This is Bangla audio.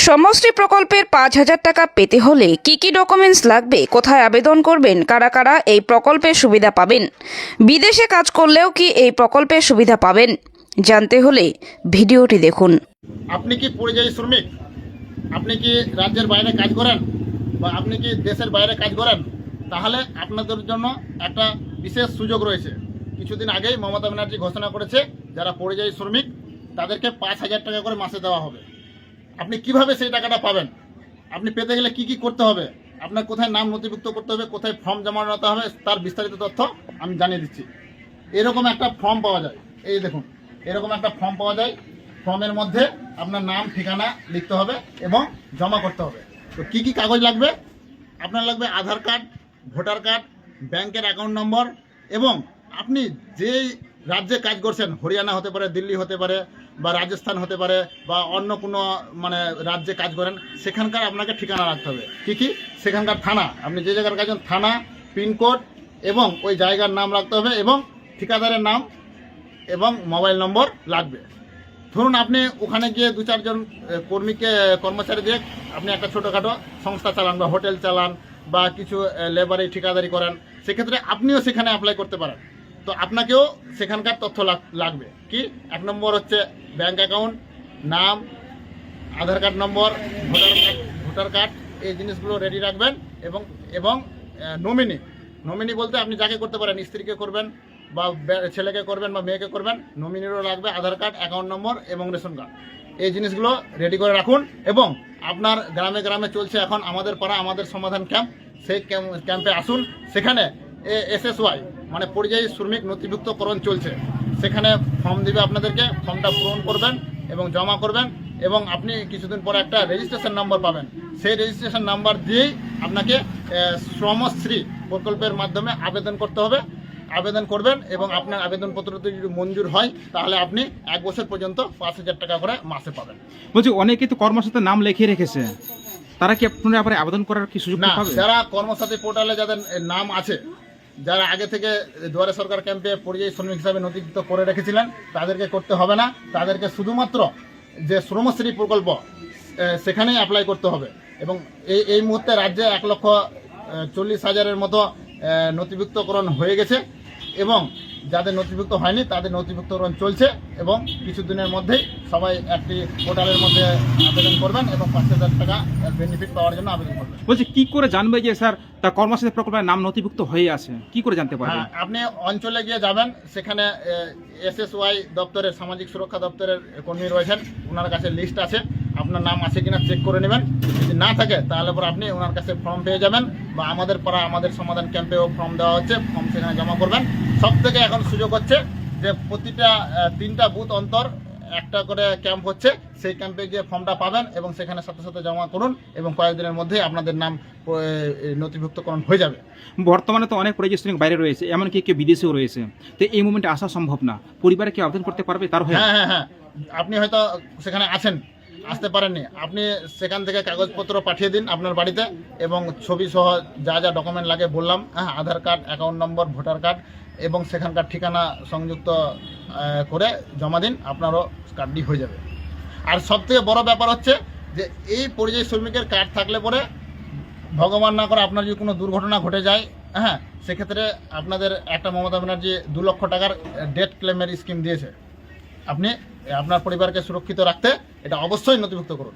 সমষ্টি প্রকল্পের ৫,০০০ টাকা পেতে হলে কি কি ডকুমেন্টস লাগবে, কোথায় আবেদন করবেন, কারা কারা এই প্রকল্পের সুবিধা পাবেন, বিদেশে কাজ করলেও কি এই প্রকল্পের সুবিধা পাবেন, জানতে হলে ভিডিওটি দেখুন। আপনি কি পরিযায়ী শ্রমিক? আপনি কি রাজ্যের বাইরে কাজ করেন বা আপনি কি দেশের বাইরে কাজ করেন? তাহলে আপনাদের জন্য একটা বিশেষ সুযোগ রয়েছে। কিছুদিন আগেই মমতা ব্যানার্জি ঘোষণা করেছে যারা পরিযায়ী শ্রমিক তাদেরকে ৫,০০০ টাকা করে মাসে দেওয়া হবে। আপনি কিভাবে সেই টাকাটা পাবেন, আপনি পেতে গেলে কি কি করতে হবে, আপনার কোথায় নাম নথিভুক্ত করতে হবে, কোথায় ফর্ম জমা দিতে হবে, তার বিস্তারিত তথ্য আমি জানিয়ে দিচ্ছি। এরকম একটা ফর্ম পাওয়া যায়, এই দেখুন এরকম একটা ফর্ম পাওয়া যায়। ফর্মের মধ্যে আপনার নাম ঠিকানা লিখতে হবে এবং জমা করতে হবে। তো কি কি কাগজ লাগবে? আপনার লাগবে আধার কার্ড, ভোটার কার্ড, ব্যাংকের অ্যাকাউন্ট নম্বর এবং আপনি যেই রাজ্যে কাজ করছেন, হরিয়ানা হতে পারে, দিল্লি হতে পারে বা রাজস্থান হতে পারে বা অন্য কোনো রাজ্যে কাজ করেন, সেখানকার আপনাকে ঠিকানা রাখতে হবে। কি কি? সেখানকার থানা, আপনি যে জায়গার কাজ করেন থানা, পিনকোড এবং ওই জায়গার নাম রাখতে হবে এবং ঠিকাদারের নাম এবং মোবাইল নম্বর লাগবে। ধরুন আপনি ওখানে গিয়ে ২-৪ জন কর্মচারী দিয়ে আপনি একটা ছোটোখাটো সংস্থা চালান বা হোটেল চালান বা কিছু লেবারি ঠিকাদারি করেন, সেক্ষেত্রে আপনিও সেখানে অ্যাপ্লাই করতে পারেন। তো আপনাকেও সেখানকার তথ্য লাগবে। কি? ১ নম্বর হচ্ছে ব্যাংক অ্যাকাউন্ট, নাম, আধার কার্ড নম্বর, ভোটার কার্ড, এই জিনিসগুলো রেডি রাখবেন এবং এবং নমিনি বলতে আপনি যাকে করতে পারেন, স্ত্রীকে করবেন বা ছেলেকে করবেন বা মেয়েকে করবেন, নমিনিরও লাগবে আধার কার্ড, অ্যাকাউন্ট নম্বর এবং রেশন কার্ড। এই জিনিসগুলো রেডি করে রাখুন এবং আপনার গ্রামে গ্রামে চলছে এখন আমাদের পাড়া আমাদের সমাধান ক্যাম্প, সেই ক্যাম্পে আসুন। সেখানে SSY মানে পরিযায়ী শ্রমিক নথিভুক্তকরণ চলছে, সেখানে ফর্ম দিবে আপনাদেরকে, ফর্মটা পূরণ করবেন এবং জমা করবেন এবং আপনি কিছুদিন পরে একটা রেজিস্ট্রেশন নাম্বার পাবেন। সেই রেজিস্ট্রেশন নাম্বার দিয়েই আপনাকে শ্রমশ্রী প্রকল্পের মাধ্যমে আবেদন করতে হবে। আবেদন করবেন এবং আপনার আবেদনপত্র যদি মঞ্জুর হয় তাহলে আপনি ১ বছর পর্যন্ত ৫,০০০ টাকা করে মাসে পাবেন। বলছি অনেকে তো কর্মসংস্থানের নাম লিখে রেখেছে, তারা কি আপনারা আবার আবেদন করার কি সুযোগ না? পাবে? যারা কর্মসাথী পোর্টালে যাদের নাম আছে, যারা আগে থেকে দুয়ারে সরকার ক্যাম্পে পরিযায়ী শ্রমিক হিসাবে নথিভুক্ত করে রেখেছিলেন, তাদেরকে করতে হবে না। তাদেরকে শুধুমাত্র যে শ্রমশ্রী প্রকল্প সেখানেই অ্যাপ্লাই করতে হবে এবং এই মুহূর্তে রাজ্যে ১,৪০,০০০-এর মতো নথিভুক্তকরণ হয়ে গেছে এবং যাদের নথিভুক্ত হয়নি তাদের নথিভুক্তকরণ চলছে এবং কিছুদিনের মধ্যেই সবাই একটি পোর্টালের মধ্যে আবেদন করবেন এবং ৫,০০০ টাকা বেনিফিট পাওয়ার জন্য আবেদন করবেন। বলছি কি করে জানবে যে স্যার তার কর্মসংস্থান প্রকল্পের নাম নথিভুক্ত হয়ে আছে, কি করে জানতে পারবেন? আপনি অঞ্চলে গিয়ে যাবেন, সেখানে SSY দপ্তরের, সামাজিক সুরক্ষা দপ্তরের কর্মী রয়েছেন, ওনার কাছে লিস্ট আছে, আপনার নাম আছে কিনা চেক করে নেবেন। যদি না থাকে তাহলে পর আপনি ওনার কাছে ফর্ম পেয়ে যাবেন বা আমাদের পাড়া আমাদের সমাধান ক্যাম্পেও ফর্ম দেওয়া হচ্ছে, ফর্ম সেখানে জমা করবেন। সব থেকে এখন সুযোগ হচ্ছে যে প্রতিটা 3টা বুথ অন্তর একটা করে ক্যাম্প হচ্ছে, সেই ক্যাম্পে গিয়ে ফর্মটা পাবেন এবং সেখানে সাথে সাথে জমা করুন এবং কয়েকদিনের মধ্যেই আপনাদের নাম নথিভুক্তকরণ হয়ে যাবে। বর্তমানে তো অনেক পরিযায়ী শ্রমিক বাইরে রয়েছে, এমনকি কেউ বিদেশেও রয়েছে, তো এই মুভমেন্টে আসা সম্ভব না, পরিবারে কি আবেদন করতে পারবে তার হয়ে? হ্যাঁ, আপনি হয়তো সেখানে আছেন, আসতে পারেননি, আপনি সেখান থেকে কাগজপত্র পাঠিয়ে দিন আপনার বাড়িতে এবং ছবি সহ যা যা ডকুমেন্ট লাগে বললাম, Aadhaar card, account number, voter card এবং সেখানকার ঠিকানা সংযুক্ত করে জমা দিন, আপনারও কার্ডটি হয়ে যাবে। আর সবথেকে বড় ব্যাপার হচ্ছে যে এই পরিযায়ী শ্রমিকের কার্ড থাকলে পরে ভগবান না করে আপনার যদি কোনো দুর্ঘটনা ঘটে যায়, সেক্ষেত্রে আপনাদের একটা মমতা ব্যানার্জি ২ লক্ষ টাকার ডেথ ক্লেমের স্কিম দিয়েছে। আপনি আপনার পরিবারকে সুরক্ষিত রাখতে এটা অবশ্যই নথিভুক্ত করুন।